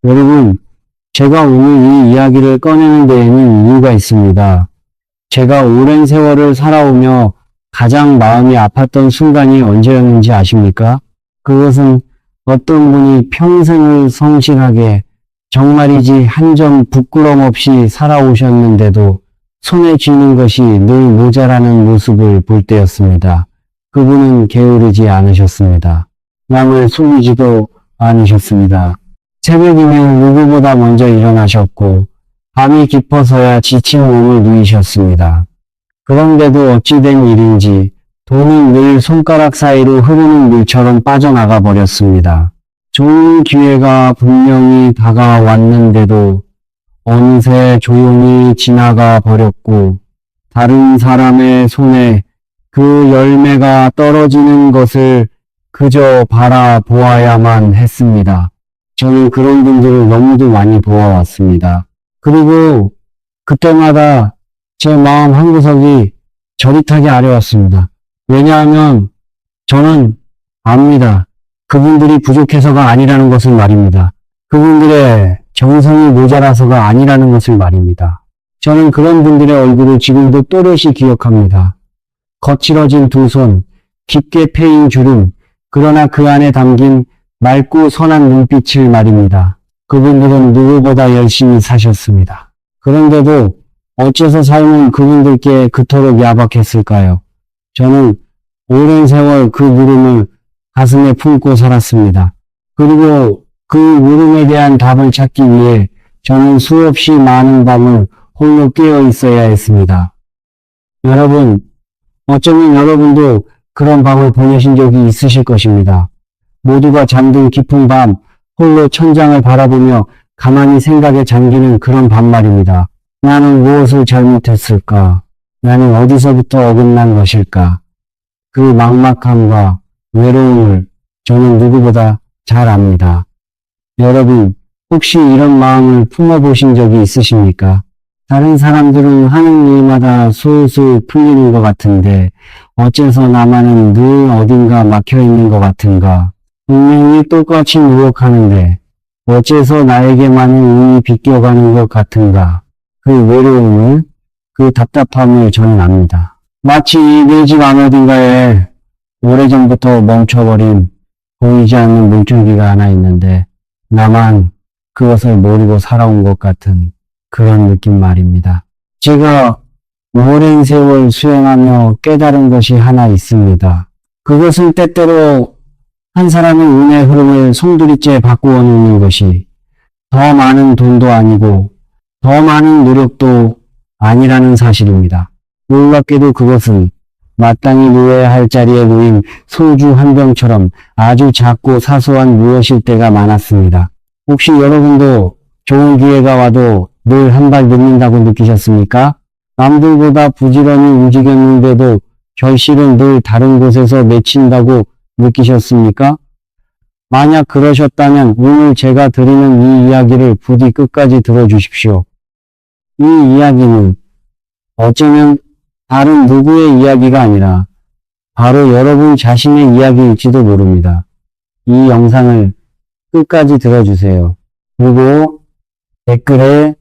여러분, 제가 오늘 이 이야기를 꺼내는 데에는 이유가 있습니다. 제가 오랜 세월을 살아오며 가장 마음이 아팠던 순간이 언제였는지 아십니까? 그것은 어떤 분이 평생을 성실하게 정말이지 한 점 부끄럼 없이 살아오셨는데도 손에 쥐는 것이 늘 모자라는 모습을 볼 때였습니다. 그분은 게으르지 않으셨습니다. 남을 속이지도 않으셨습니다. 새벽이면 누구보다 먼저 일어나셨고 밤이 깊어서야 지친 몸을 누이셨습니다. 그런데도 어찌된 일인지 돈은 늘 손가락 사이로 흐르는 물처럼 빠져나가 버렸습니다. 좋은 기회가 분명히 다가왔는데도 어느새 조용히 지나가 버렸고 다른 사람의 손에 그 열매가 떨어지는 것을 그저 바라보아야만 했습니다. 저는 그런 분들을 너무도 많이 보아왔습니다. 그리고 그때마다 제 마음 한구석이 저릿하게 아려왔습니다. 왜냐하면 저는 압니다. 그분들이 부족해서가 아니라는 것을 말입니다. 그분들의 정성이 모자라서가 아니라는 것을 말입니다. 저는 그런 분들의 얼굴을 지금도 또렷이 기억합니다. 거칠어진 두 손, 깊게 패인 주름, 그러나 그 안에 담긴 맑고 선한 눈빛을 말입니다. 그분들은 누구보다 열심히 사셨습니다. 그런데도 어째서 삶은 그분들께 그토록 야박했을까요? 저는 오랜 세월 그 물음을 가슴에 품고 살았습니다. 그리고 그 물음에 대한 답을 찾기 위해 저는 수없이 많은 밤을 홀로 깨어 있어야 했습니다. 여러분, 어쩌면 여러분도 그런 밤을 보내신 적이 있으실 것입니다. 모두가 잠든 깊은 밤, 홀로 천장을 바라보며 가만히 생각에 잠기는 그런 밤 말입니다. 나는 무엇을 잘못했을까? 나는 어디서부터 어긋난 것일까? 그 막막함과 외로움을 저는 누구보다 잘 압니다. 여러분, 혹시 이런 마음을 품어보신 적이 있으십니까? 다른 사람들은 하는 일마다 술술 풀리는 것 같은데 어째서 나만은 늘 어딘가 막혀있는 것 같은가? 분명히 똑같이 노력하는데 어째서 나에게만은 운이 비껴가는 것 같은가? 그 외로움을, 그 답답함을 저는 압니다. 마치 내 집 안 어딘가에 오래전부터 멈춰버린 보이지 않는 물줄기가 하나 있는데 나만 그것을 모르고 살아온 것 같은 그런 느낌 말입니다. 제가 오랜 세월 수행하며 깨달은 것이 하나 있습니다. 그것은 때때로 한 사람의 운의 흐름을 송두리째 바꾸어 놓는 것이 더 많은 돈도 아니고 더 많은 노력도 아니라는 사실입니다. 놀랍게도 그것은 마땅히 놓아야 할 자리에 놓인 소주 한 병처럼 아주 작고 사소한 무엇일 때가 많았습니다. 혹시 여러분도 좋은 기회가 와도 늘 한 발 늦는다고 느끼셨습니까? 남들보다 부지런히 움직였는데도 결실은 늘 다른 곳에서 맺힌다고 느끼셨습니까? 만약 그러셨다면 오늘 제가 드리는 이 이야기를 부디 끝까지 들어주십시오. 이 이야기는 어쩌면 다른 누구의 이야기가 아니라 바로 여러분 자신의 이야기일지도 모릅니다. 이 영상을 끝까지 들어주세요. 그리고 댓글에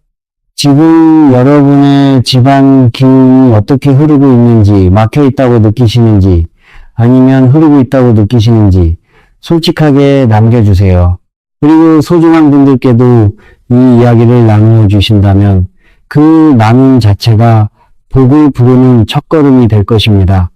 지금 여러분의 집안 기운이 어떻게 흐르고 있는지, 막혀 있다고 느끼시는지, 아니면 흐르고 있다고 느끼시는지 솔직하게 남겨주세요. 그리고 소중한 분들께도 이 이야기를 나누어 주신다면 그 나눔 자체가 복을 부르는 첫걸음이 될 것입니다.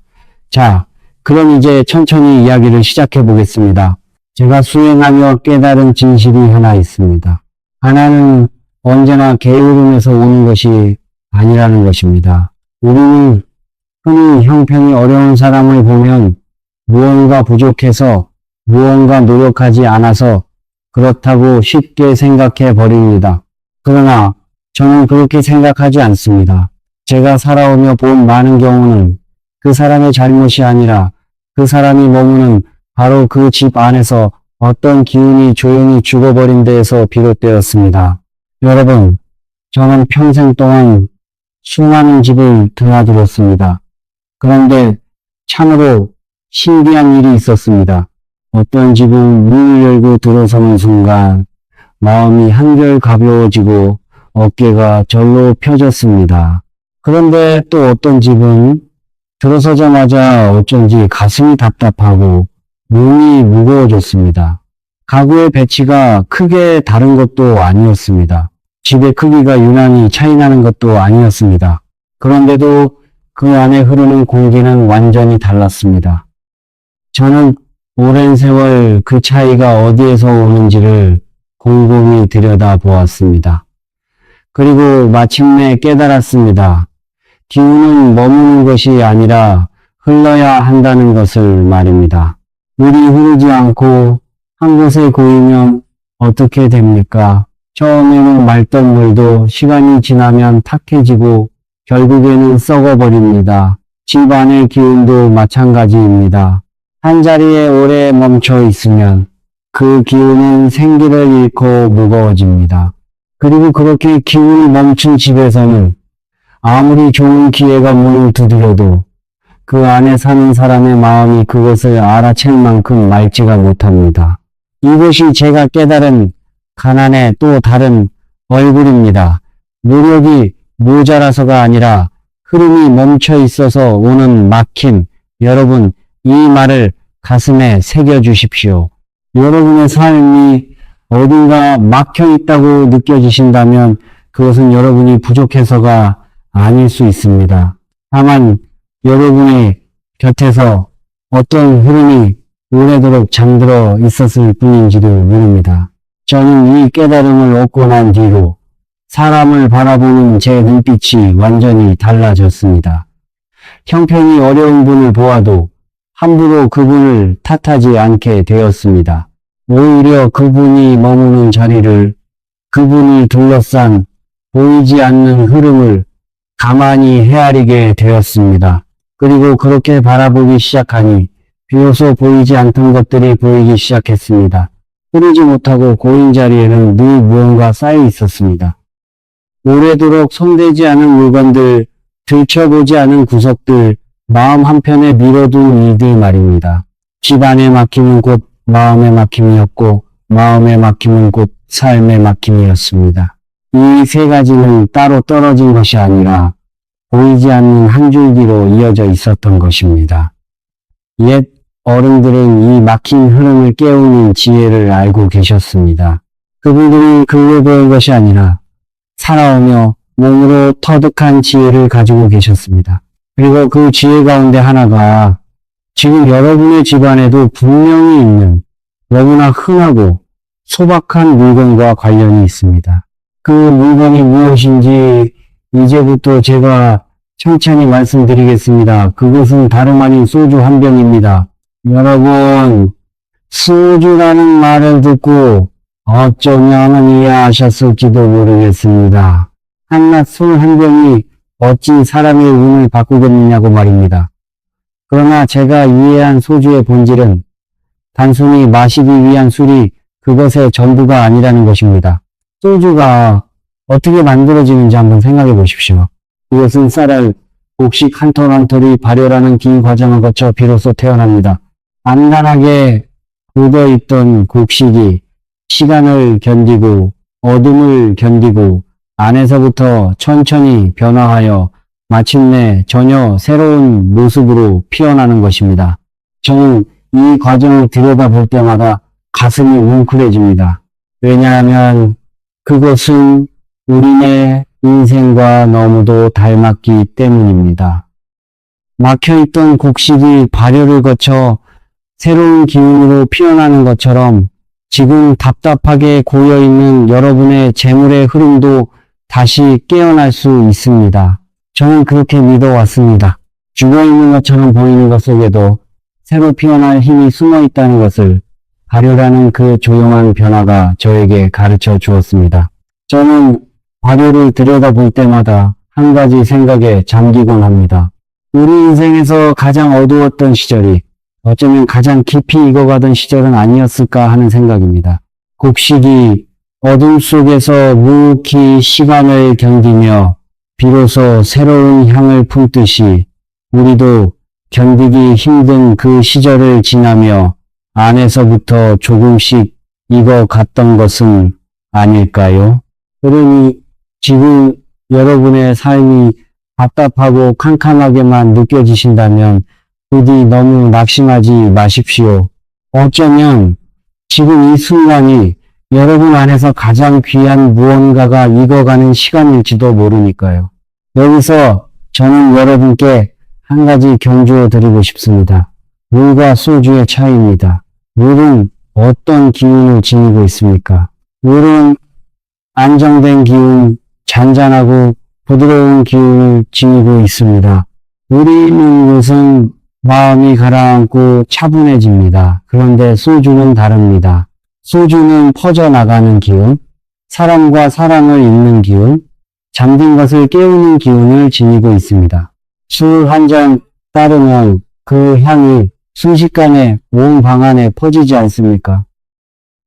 자, 그럼 이제 천천히 이야기를 시작해 보겠습니다. 제가 수행하며 깨달은 진실이 하나 있습니다. 하나는 언제나 게으름에서 오는 것이 아니라는 것입니다. 우리는 흔히 형편이 어려운 사람을 보면 무언가 부족해서 무언가 노력하지 않아서 그렇다고 쉽게 생각해 버립니다. 그러나 저는 그렇게 생각하지 않습니다. 제가 살아오며 본 많은 경우는 그 사람의 잘못이 아니라 그 사람이 머무는 바로 그 집 안에서 어떤 기운이 조용히 죽어버린 데에서 비롯되었습니다. 여러분, 저는 평생 동안 수많은 집을 드나들었습니다. 그런데 참으로 신기한 일이 있었습니다. 어떤 집은 문을 열고 들어서는 순간 마음이 한결 가벼워지고 어깨가 절로 펴졌습니다. 그런데 또 어떤 집은 들어서자마자 어쩐지 가슴이 답답하고 몸이 무거워졌습니다. 가구의 배치가 크게 다른 것도 아니었습니다. 집의 크기가 유난히 차이 나는 것도 아니었습니다. 그런데도 그 안에 흐르는 공기는 완전히 달랐습니다. 저는 오랜 세월 그 차이가 어디에서 오는지를 곰곰이 들여다보았습니다. 그리고 마침내 깨달았습니다. 기운은 머무는 것이 아니라 흘러야 한다는 것을 말입니다. 물이 흐르지 않고 한 곳에 고이면 어떻게 됩니까? 처음에는 맑던 물도 시간이 지나면 탁해지고 결국에는 썩어버립니다. 집 안의 기운도 마찬가지입니다. 한 자리에 오래 멈춰 있으면 그 기운은 생기를 잃고 무거워집니다. 그리고 그렇게 기운이 멈춘 집에서는 아무리 좋은 기회가 문을 두드려도 그 안에 사는 사람의 마음이 그것을 알아챌 만큼 맑지가 못합니다. 이것이 제가 깨달은 가난의 또 다른 얼굴입니다. 노력이 모자라서가 아니라 흐름이 멈춰 있어서 오는 막힘. 여러분, 이 말을 가슴에 새겨주십시오. 여러분의 삶이 어딘가 막혀 있다고 느껴지신다면 그것은 여러분이 부족해서가 아닐 수 있습니다. 다만 여러분의 곁에서 어떤 흐름이 오래도록 잠들어 있었을 뿐인지도 모릅니다. 저는 이 깨달음을 얻고 난 뒤로 사람을 바라보는 제 눈빛이 완전히 달라졌습니다. 형편이 어려운 분을 보아도 함부로 그분을 탓하지 않게 되었습니다. 오히려 그분이 머무는 자리를, 그분이 둘러싼 보이지 않는 흐름을 가만히 헤아리게 되었습니다. 그리고 그렇게 바라보기 시작하니 비로소 보이지 않던 것들이 보이기 시작했습니다. 흐르지 못하고 고인 자리에는 늘 무언가 쌓여 있었습니다. 오래도록 손대지 않은 물건들, 들춰보지 않은 구석들, 마음 한편에 밀어둔 이들 말입니다. 집 안의 막힘은 곧 마음의 막힘이었고 마음의 막힘은 곧 삶의 막힘이었습니다. 이 세 가지는 따로 떨어진 것이 아니라 보이지 않는 한 줄기로 이어져 있었던 것입니다. 옛 어른들은 이 막힌 흐름을 깨우는 지혜를 알고 계셨습니다. 그분들이 글로 배운 것이 아니라 살아오며 몸으로 터득한 지혜를 가지고 계셨습니다. 그리고 그 지혜 가운데 하나가 지금 여러분의 집안에도 분명히 있는 너무나 흔하고 소박한 물건과 관련이 있습니다. 그 물건이 무엇인지 이제부터 제가 천천히 말씀드리겠습니다. 그것은 다름 아닌 소주 한 병입니다. 여러분, 소주라는 말을 듣고 어쩌면 이해하셨을지도 모르겠습니다. 한낱 술 한 병이 어찌 사람의 운을 바꾸겠느냐고 말입니다. 그러나 제가 이해한 소주의 본질은 단순히 마시기 위한 술이 그것의 전부가 아니라는 것입니다. 소주가 어떻게 만들어지는지 한번 생각해 보십시오. 그것은 쌀알, 곡식 한 톨 한 톨이 발효라는 긴 과정을 거쳐 비로소 태어납니다. 단단하게 굳어있던 곡식이 시간을 견디고 어둠을 견디고 안에서부터 천천히 변화하여 마침내 전혀 새로운 모습으로 피어나는 것입니다. 저는 이 과정을 들여다볼 때마다 가슴이 뭉클해집니다. 왜냐하면 그것은 우리의 인생과 너무도 닮았기 때문입니다. 막혀있던 곡식이 발효를 거쳐 새로운 기운으로 피어나는 것처럼 지금 답답하게 고여있는 여러분의 재물의 흐름도 다시 깨어날 수 있습니다. 저는 그렇게 믿어왔습니다. 죽어있는 것처럼 보이는 것 속에도 새로 피어날 힘이 숨어 있다는 것을 발효라는 그 조용한 변화가 저에게 가르쳐 주었습니다. 저는 발효를 들여다볼 때마다 한 가지 생각에 잠기곤 합니다. 우리 인생에서 가장 어두웠던 시절이 어쩌면 가장 깊이 익어가던 시절은 아니었을까 하는 생각입니다. 곡식이 어둠 속에서 묵묵히 시간을 견디며 비로소 새로운 향을 품듯이 우리도 견디기 힘든 그 시절을 지나며 안에서부터 조금씩 익어갔던 것은 아닐까요? 그러니 지금 여러분의 삶이 답답하고 캄캄하게만 느껴지신다면 부디 너무 낙심하지 마십시오. 어쩌면 지금 이 순간이 여러분 안에서 가장 귀한 무언가가 익어가는 시간일지도 모르니까요. 여기서 저는 여러분께 한 가지 경주어 드리고 싶습니다. 물과 소주의 차이입니다. 물은 어떤 기운을 지니고 있습니까? 물은 안정된 기운, 잔잔하고 부드러운 기운을 지니고 있습니다. 물이 있는 곳은 마음이 가라앉고 차분해집니다. 그런데 소주는 다릅니다. 소주는 퍼져나가는 기운, 사람과 사랑을 잇는 기운, 잠든 것을 깨우는 기운을 지니고 있습니다. 술 한 잔 따르면 그 향이 순식간에 온 방 안에 퍼지지 않습니까?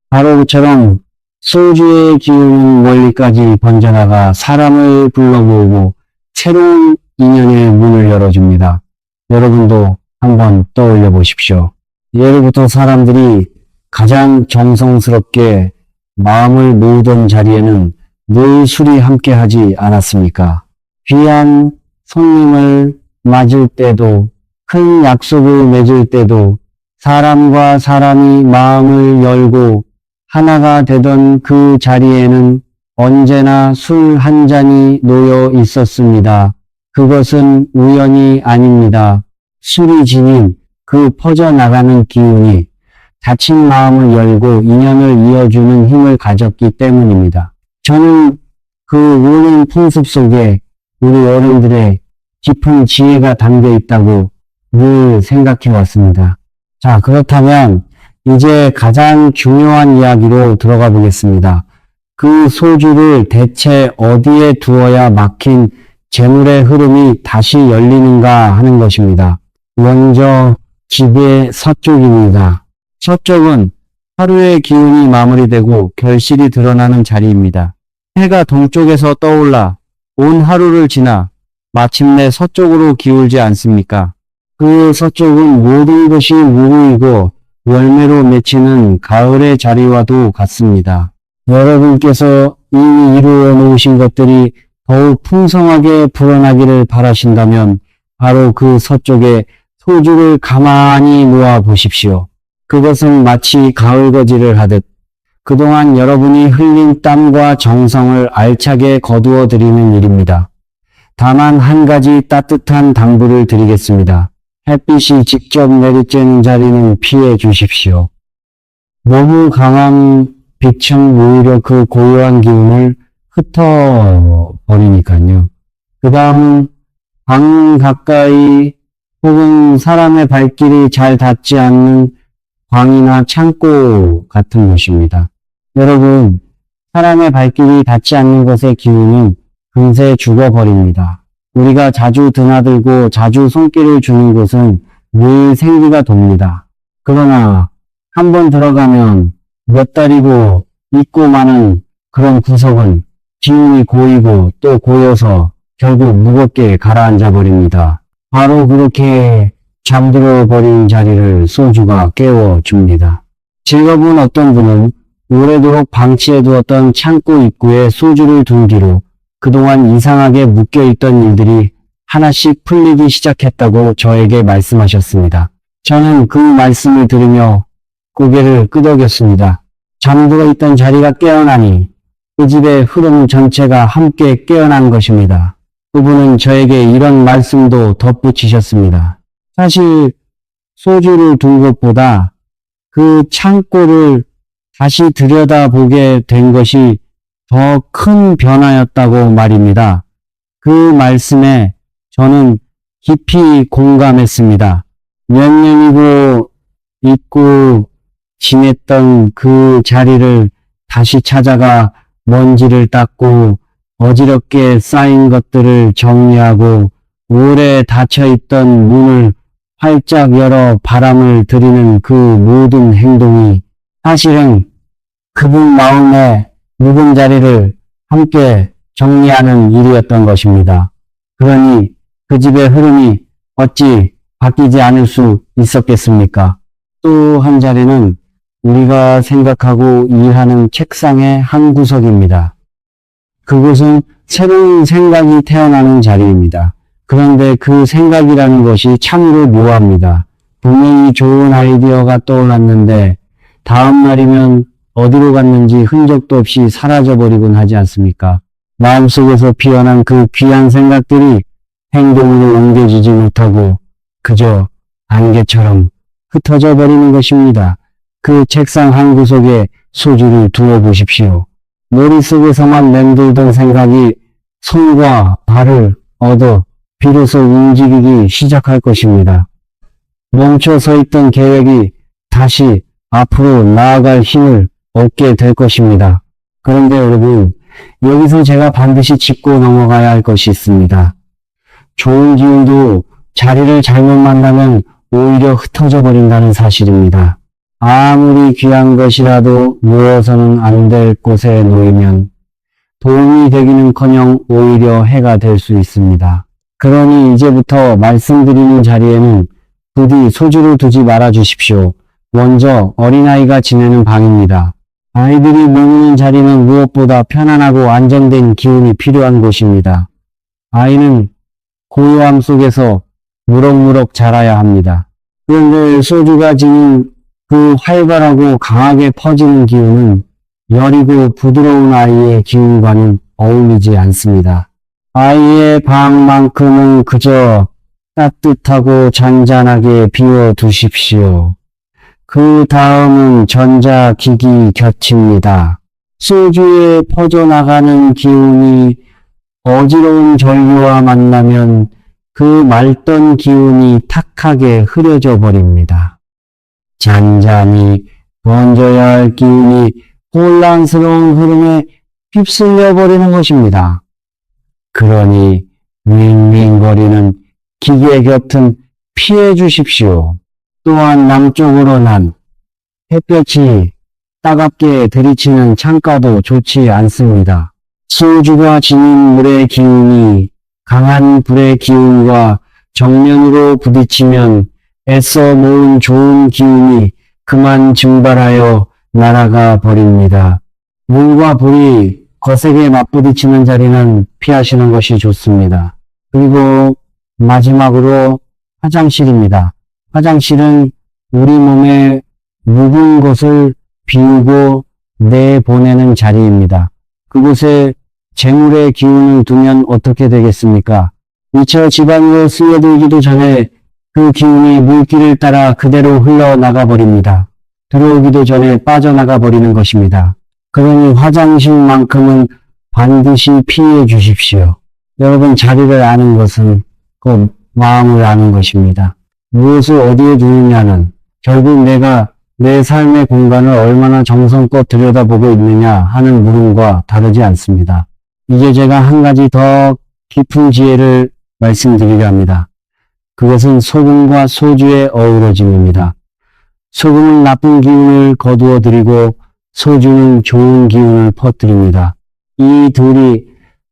바로 그처럼 소주의 기운은 멀리까지 번져나가 사람을 불러모으고 새로운 인연의 문을 열어줍니다. 여러분도 한번 떠올려 보십시오. 예로부터 사람들이 가장 정성스럽게 마음을 모으던 자리에는 늘 술이 함께하지 않았습니까? 귀한 손님을 맞을 때도, 큰 약속을 맺을 때도 사람과 사람이 마음을 열고 하나가 되던 그 자리에는 언제나 술 한 잔이 놓여 있었습니다. 그것은 우연이 아닙니다. 술이 지닌 그 퍼져나가는 기운이 닫힌 마음을 열고 인연을 이어주는 힘을 가졌기 때문입니다. 저는 그 오랜 풍습 속에 우리 어른들의 깊은 지혜가 담겨 있다고 늘 생각해 왔습니다. 자, 그렇다면 이제 가장 중요한 이야기로 들어가 보겠습니다. 그 소주를 대체 어디에 두어야 막힌 재물의 흐름이 다시 열리는가 하는 것입니다. 먼저 집의 서쪽입니다. 서쪽은 하루의 기운이 마무리되고 결실이 드러나는 자리입니다. 해가 동쪽에서 떠올라 온 하루를 지나 마침내 서쪽으로 기울지 않습니까? 그 서쪽은 모든 것이 무르이고 열매로 맺히는 가을의 자리와도 같습니다. 여러분께서 이미 이루어 놓으신 것들이 더욱 풍성하게 불어나기를 바라신다면 바로 그 서쪽에 소주를 가만히 놓아 보십시오. 그것은 마치 가을거지를 하듯 그동안 여러분이 흘린 땀과 정성을 알차게 거두어 드리는 일입니다. 다만 한 가지 따뜻한 당부를 드리겠습니다. 햇빛이 직접 내리쬐는 자리는 피해 주십시오. 너무 강한 빛은 오히려 그 고요한 기운을 흩어버리니까요. 그 다음은 방 가까이 혹은 사람의 발길이 잘 닿지 않는 방이나 창고 같은 곳입니다. 여러분, 사람의 발길이 닿지 않는 것의 기운은 금세 죽어버립니다. 우리가 자주 드나들고 자주 손길을 주는 곳은 늘 생기가 돕니다. 그러나 한번 들어가면 몇 달이고 잊고 마는 그런 구석은 기운이 고이고 또 고여서 결국 무겁게 가라앉아 버립니다. 바로 그렇게 잠들어 버린 자리를 소주가 깨워줍니다. 즐거운 어떤 분은 오래도록 방치해두었던 창고 입구에 소주를 둔 뒤로 그동안 이상하게 묶여있던 일들이 하나씩 풀리기 시작했다고 저에게 말씀하셨습니다. 저는 그 말씀을 들으며 고개를 끄덕였습니다. 잠들어 있던 자리가 깨어나니 그 집의 흐름 전체가 함께 깨어난 것입니다. 그분은 저에게 이런 말씀도 덧붙이셨습니다. 사실 소주를 둔 것보다 그 창고를 다시 들여다보게 된 것이 더 큰 변화였다고 말입니다. 그 말씀에 저는 깊이 공감했습니다. 몇 년이고 잊고 지냈던 그 자리를 다시 찾아가 먼지를 닦고 어지럽게 쌓인 것들을 정리하고 오래 닫혀있던 문을 활짝 열어 바람을 들이는 그 모든 행동이 사실은 그분 마음의 묵은 자리를 함께 정리하는 일이었던 것입니다. 그러니 그 집의 흐름이 어찌 바뀌지 않을 수 있었겠습니까? 또 한 자리는 우리가 생각하고 일하는 책상의 한 구석입니다. 그곳은 새로운 생각이 태어나는 자리입니다. 그런데 그 생각이라는 것이 참으로 묘합니다. 분명히 좋은 아이디어가 떠올랐는데 다음 날이면 어디로 갔는지 흔적도 없이 사라져버리곤 하지 않습니까? 마음속에서 피어난 그 귀한 생각들이 행동으로 옮겨지지 못하고 그저 안개처럼 흩어져 버리는 것입니다. 그 책상 한 구석에 소주를 두어 보십시오. 머릿속에서만 맴돌던 생각이 손과 발을 얻어 비로소 움직이기 시작할 것입니다. 멈춰 서 있던 계획이 다시 앞으로 나아갈 힘을 얻게 될 것입니다. 그런데 여러분, 여기서 제가 반드시 짚고 넘어가야 할 것이 있습니다. 좋은 기운도 자리를 잘못 만나면 오히려 흩어져 버린다는 사실입니다. 아무리 귀한 것이라도 누워서는 안 될 곳에 놓이면 도움이 되기는커녕 오히려 해가 될 수 있습니다. 그러니 이제부터 말씀드리는 자리에는 부디 소주를 두지 말아 주십시오. 먼저 어린아이가 지내는 방입니다. 아이들이 머무는 자리는 무엇보다 편안하고 안정된 기운이 필요한 곳입니다. 아이는 고요함 속에서 무럭무럭 자라야 합니다. 그런데 소주가 지닌 그 활발하고 강하게 퍼지는 기운은 여리고 부드러운 아이의 기운과는 어울리지 않습니다. 아이의 방만큼은 그저 따뜻하고 잔잔하게 비워두십시오. 그 다음은 전자기기 곁입니다. 소주에 퍼져나가는 기운이 어지러운 전류와 만나면 그 맑던 기운이 탁하게 흐려져 버립니다. 잔잔히 번져야 할 기운이 혼란스러운 흐름에 휩쓸려 버리는 것입니다. 그러니 윙윙거리는 기계 곁은 피해 주십시오. 또한 남쪽으로 난 햇볕이 따갑게 들이치는 창가도 좋지 않습니다. 소주가 지닌 물의 기운이 강한 불의 기운과 정면으로 부딪히면 애써 모은 좋은 기운이 그만 증발하여 날아가 버립니다. 물과 불이 거세게 맞부딪히는 자리는 피하시는 것이 좋습니다. 그리고 마지막으로 화장실입니다. 화장실은 우리 몸에 묵은 것을 비우고 내보내는 자리입니다. 그곳에 재물의 기운을 두면 어떻게 되겠습니까? 미처 집안으로 스며들기도 전에 그 기운이 물길을 따라 그대로 흘러나가 버립니다. 들어오기도 전에 빠져나가 버리는 것입니다. 그러니 화장실만큼은 반드시 피해 주십시오. 여러분, 자리를 아는 것은 곧 마음을 아는 것입니다. 무엇을 어디에 두느냐는 결국 내가 내 삶의 공간을 얼마나 정성껏 들여다보고 있느냐 하는 물음과 다르지 않습니다. 이제 제가 한 가지 더 깊은 지혜를 말씀드리려 합니다. 그것은 소금과 소주의 어우러짐입니다. 소금은 나쁜 기운을 거두어 드리고 소주는 좋은 기운을 퍼뜨립니다. 이 둘이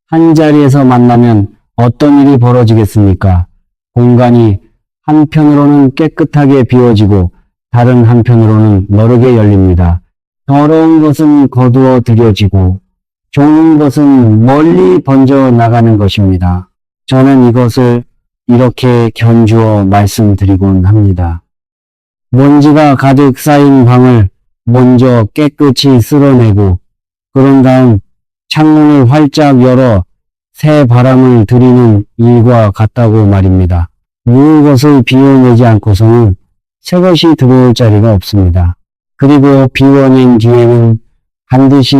한 자리에서 만나면 어떤 일이 벌어지겠습니까? 공간이 한편으로는 깨끗하게 비워지고 다른 한편으로는 너르게 열립니다. 더러운 것은 거두어 들여지고 좋은 것은 멀리 번져 나가는 것입니다. 저는 이것을 이렇게 견주어 말씀드리곤 합니다. 먼지가 가득 쌓인 방을 먼저 깨끗이 쓸어내고 그런 다음 창문을 활짝 열어 새 바람을 들이는 일과 같다고 말입니다. 누운 것을 비워내지 않고서는 새 것이 들어올 자리가 없습니다. 그리고 비워낸 뒤에는 반드시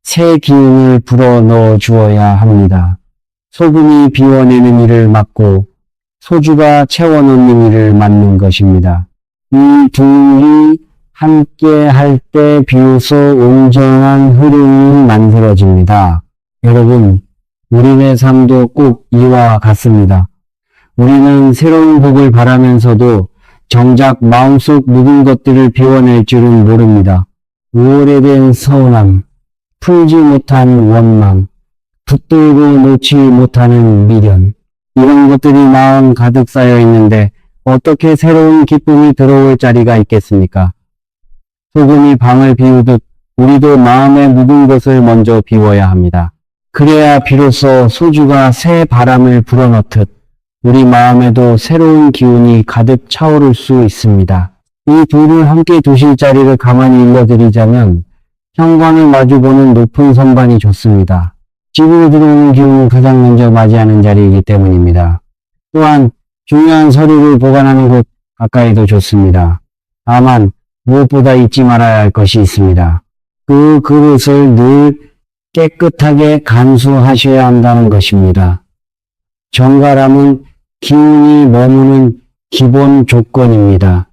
새 기운을 불어 넣어 주어야 합니다. 소금이 비워내는 일을 맡고 소주가 채워넣는 일을 맡는 것입니다. 이 둘이 함께 할 때 비로소 온전한 흐름이 만들어집니다. 여러분, 우리의 삶도 꼭 이와 같습니다. 우리는 새로운 복을 바라면서도 정작 마음속 묵은 것들을 비워낼 줄은 모릅니다. 오래된 서운함, 풀지 못한 원망, 붙들고 놓지 못하는 미련, 이런 것들이 마음 가득 쌓여 있는데 어떻게 새로운 기쁨이 들어올 자리가 있겠습니까? 소금이 방을 비우듯 우리도 마음의 묵은 것을 먼저 비워야 합니다. 그래야 비로소 소주가 새 바람을 불어넣듯 우리 마음에도 새로운 기운이 가득 차오를 수 있습니다. 이 둘을 함께 두실 자리를 가만히 일러드리자면 형광을 마주보는 높은 선반이 좋습니다. 집으로 들어오는 기운을 가장 먼저 맞이하는 자리이기 때문입니다. 또한 중요한 서류를 보관하는 곳 가까이도 좋습니다. 다만 무엇보다 잊지 말아야 할 것이 있습니다. 그 그릇을 늘 깨끗하게 간수하셔야 한다는 것입니다. 정갈함은 기운이 머무는 기본 조건입니다.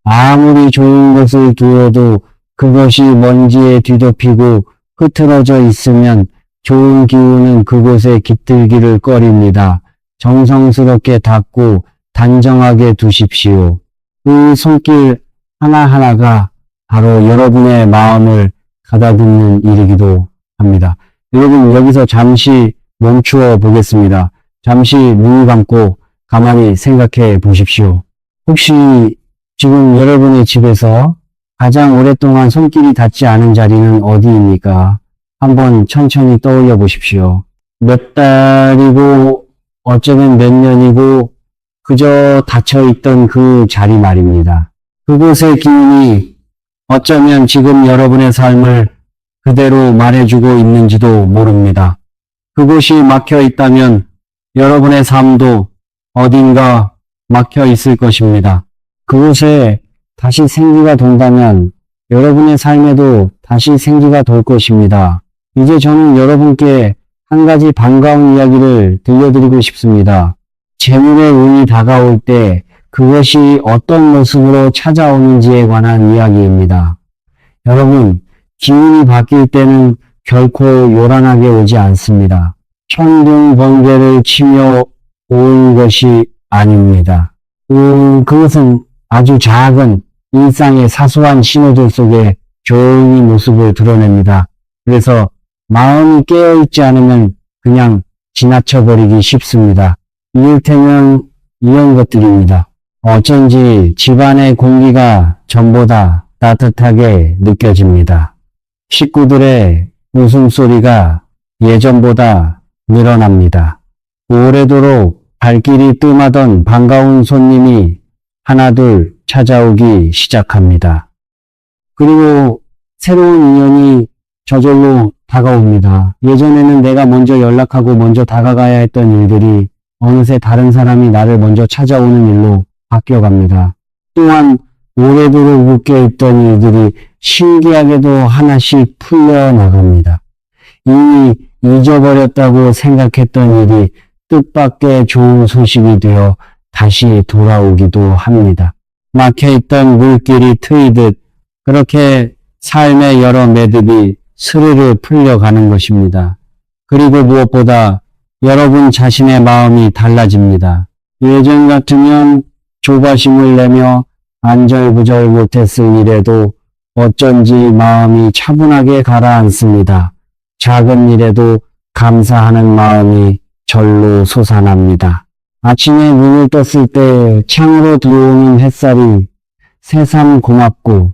아무리 좋은 것을 두어도 그것이 먼지에 뒤덮이고 흐트러져 있으면 좋은 기운은 그곳에 깃들기를 꺼립니다. 정성스럽게 닦고 단정하게 두십시오. 그 손길 하나하나가 바로 여러분의 마음을 가다듬는 일이기도 합니다. 여러분 여기서 잠시 멈추어 보겠습니다. 잠시 눈을 감고 가만히 생각해 보십시오. 혹시 지금 여러분의 집에서 가장 오랫동안 손길이 닿지 않은 자리는 어디입니까? 한번 천천히 떠올려 보십시오. 몇 달이고 어쩌면 몇 년이고 그저 닫혀있던 그 자리 말입니다. 그곳의 기운이 어쩌면 지금 여러분의 삶을 그대로 말해주고 있는지도 모릅니다. 그곳이 막혀 있다면 여러분의 삶도 어딘가 막혀 있을 것입니다. 그곳에 다시 생기가 돈다면 여러분의 삶에도 다시 생기가 돌 것입니다. 이제 저는 여러분께 한 가지 반가운 이야기를 들려드리고 싶습니다. 재물의 운이 다가올 때 그것이 어떤 모습으로 찾아오는지에 관한 이야기입니다. 여러분, 기운이 바뀔 때는 결코 요란하게 오지 않습니다. 천둥 번개를 치며 온 것이 아닙니다. 그것은 아주 작은 일상의 사소한 신호들 속에 조용히 모습을 드러냅니다. 그래서 마음이 깨어있지 않으면 그냥 지나쳐버리기 쉽습니다. 이를테면 이런 것들입니다. 어쩐지 집안의 공기가 전보다 따뜻하게 느껴집니다. 식구들의 웃음소리가 예전보다 늘어납니다. 오래도록 발길이 뜸하던 반가운 손님이 하나둘 찾아오기 시작합니다. 그리고 새로운 인연이 저절로 다가옵니다. 예전에는 내가 먼저 연락하고 먼저 다가가야 했던 일들이 어느새 다른 사람이 나를 먼저 찾아오는 일로 바뀌어갑니다. 또한 오래도록 묶여있던 일들이 신기하게도 하나씩 풀려나갑니다. 이미 잊어버렸다고 생각했던 일이 뜻밖의 좋은 소식이 되어 다시 돌아오기도 합니다. 막혀있던 물길이 트이듯 그렇게 삶의 여러 매듭이 스르르 풀려가는 것입니다. 그리고 무엇보다 여러분 자신의 마음이 달라집니다. 예전 같으면 조바심을 내며 안절부절 못했을 일에도 어쩐지 마음이 차분하게 가라앉습니다. 작은 일에도 감사하는 마음이 절로 솟아납니다. 아침에 눈을 떴을 때 창으로 들어오는 햇살이 새삼 고맙고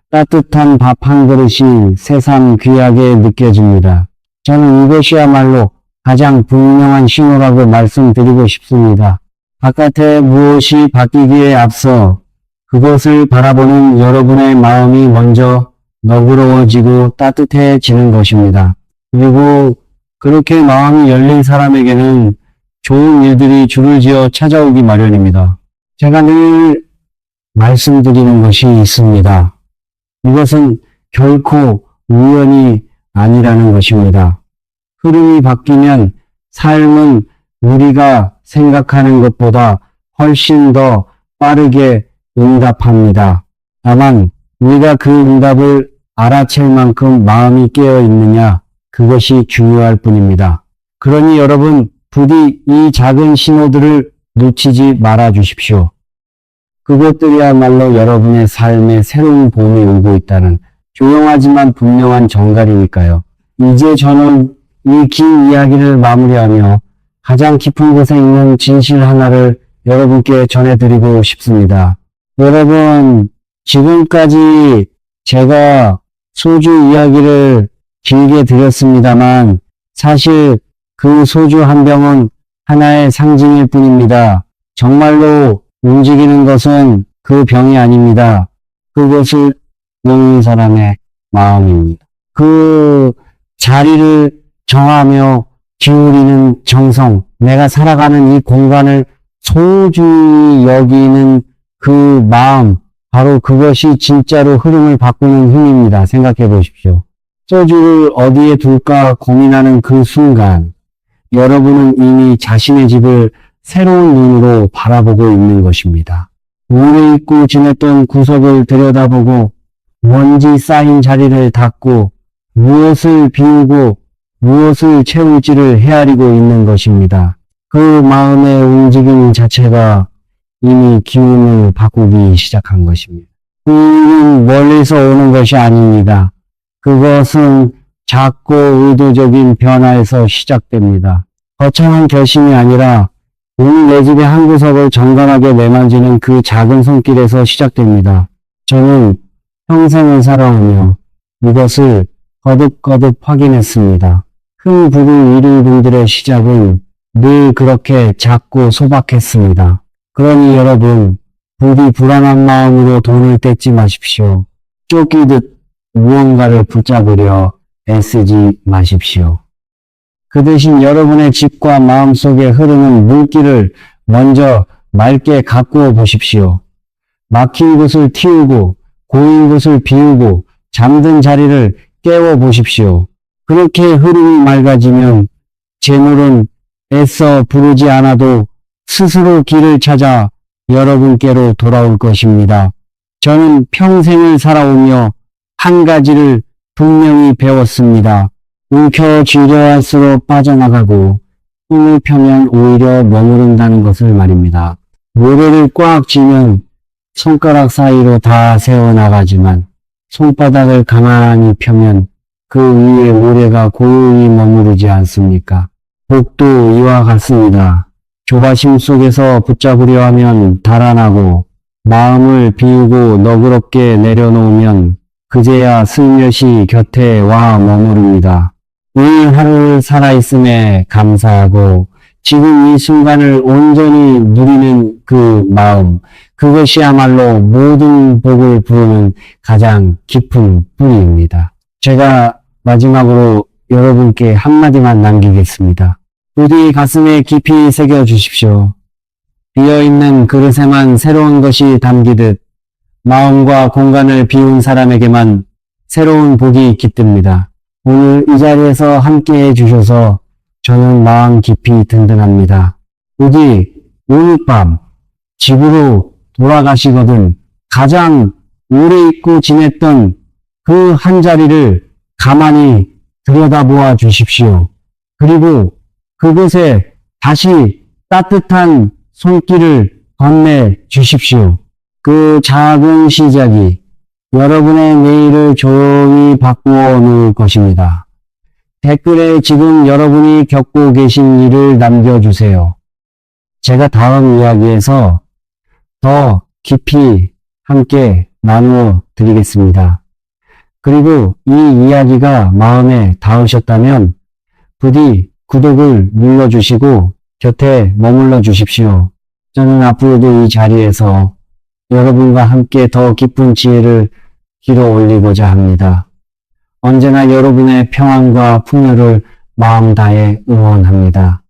따뜻한 밥 한 그릇이 새삼 귀하게 느껴집니다. 저는 이것이야말로 가장 분명한 신호라고 말씀드리고 싶습니다. 바깥에 무엇이 바뀌기에 앞서 그것을 바라보는 여러분의 마음이 먼저 너그러워지고 따뜻해지는 것입니다. 그리고 그렇게 마음이 열린 사람에게는 좋은 일들이 줄을 지어 찾아오기 마련입니다. 제가 늘 말씀드리는 것이 있습니다. 이것은 결코 우연이 아니라는 것입니다. 흐름이 바뀌면 삶은 우리가 생각하는 것보다 훨씬 더 빠르게 응답합니다. 다만 우리가 그 응답을 알아챌 만큼 마음이 깨어 있느냐, 그것이 중요할 뿐입니다. 그러니 여러분, 부디 이 작은 신호들을 놓치지 말아 주십시오. 그것들이야말로 여러분의 삶에 새로운 봄이 오고 있다는 조용하지만 분명한 정갈이니까요. 이제 저는 이 긴 이야기를 마무리하며 가장 깊은 곳에 있는 진실 하나를 여러분께 전해드리고 싶습니다. 여러분, 지금까지 제가 소주 이야기를 길게 드렸습니다만 사실 그 소주 한 병은 하나의 상징일 뿐입니다. 정말로 움직이는 것은 그 병이 아닙니다. 그것을 먹는 사람의 마음입니다. 그 자리를 정하며 기울이는 정성, 내가 살아가는 이 공간을 소중히 여기는 그 마음, 바로 그것이 진짜로 흐름을 바꾸는 힘입니다. 생각해 보십시오. 소주를 어디에 둘까 고민하는 그 순간, 여러분은 이미 자신의 집을 새로운 눈으로 바라보고 있는 것입니다. 오래 잊고 지냈던 구석을 들여다보고 먼지 쌓인 자리를 닦고 무엇을 비우고 무엇을 채울지를 헤아리고 있는 것입니다. 그 마음의 움직임 자체가 이미 기운을 바꾸기 시작한 것입니다. 기운은 멀리서 오는 것이 아닙니다. 그것은 작고 의도적인 변화에서 시작됩니다. 거창한 결심이 아니라 오늘 내 집의 한 구석을 정갈하게 내만지는 그 작은 손길에서 시작됩니다. 저는 평생을 살아오며 이것을 거듭거듭 확인했습니다. 큰 부를 이룬 분들의 시작은 늘 그렇게 작고 소박했습니다. 그러니 여러분, 부디 불안한 마음으로 돈을 떼지 마십시오. 쫓기듯 무언가를 붙잡으려 애쓰지 마십시오. 그 대신 여러분의 집과 마음속에 흐르는 물길을 먼저 맑게 가꾸어 보십시오. 막힌 곳을 틔우고 고인 곳을 비우고 잠든 자리를 깨워 보십시오. 그렇게 흐름이 맑아지면 재물은 애써 부르지 않아도 스스로 길을 찾아 여러분께로 돌아올 것입니다. 저는 평생을 살아오며 한 가지를 분명히 배웠습니다. 움켜쥐려 할수록 빠져나가고 꿈을 펴면 오히려 머무른다는 것을 말입니다. 모래를 꽉 쥐면 손가락 사이로 다 새어나가지만 손바닥을 가만히 펴면 그 위에 모래가 고요히 머무르지 않습니까? 복도 이와 같습니다. 조바심 속에서 붙잡으려 하면 달아나고 마음을 비우고 너그럽게 내려놓으면 그제야 슬며시 곁에 와 머무릅니다. 오늘 하루를 살아있음에 감사하고 지금 이 순간을 온전히 누리는 그 마음, 그것이야말로 모든 복을 부르는 가장 깊은 뿌리입니다. 제가 마지막으로 여러분께 한마디만 남기겠습니다. 부디 가슴에 깊이 새겨주십시오. 비어있는 그릇에만 새로운 것이 담기듯 마음과 공간을 비운 사람에게만 새로운 복이 깃듭니다. 오늘 이 자리에서 함께 해주셔서 저는 마음 깊이 든든합니다. 부디 오늘 밤 집으로 돌아가시거든 가장 오래 잊고 지냈던 그 한 자리를 가만히 들여다보아 주십시오. 그리고 그곳에 다시 따뜻한 손길을 건네 주십시오. 그 작은 시작이 여러분의 내일을 조용히 바꾸어 놓을 것입니다. 댓글에 지금 여러분이 겪고 계신 일을 남겨주세요. 제가 다음 이야기에서 더 깊이 함께 나누어 드리겠습니다. 그리고 이 이야기가 마음에 닿으셨다면 부디 구독을 눌러주시고 곁에 머물러 주십시오. 저는 앞으로도 이 자리에서 여러분과 함께 더 깊은 지혜를 길어 올리고자 합니다. 언제나 여러분의 평안과 풍요를 마음 다해 응원합니다.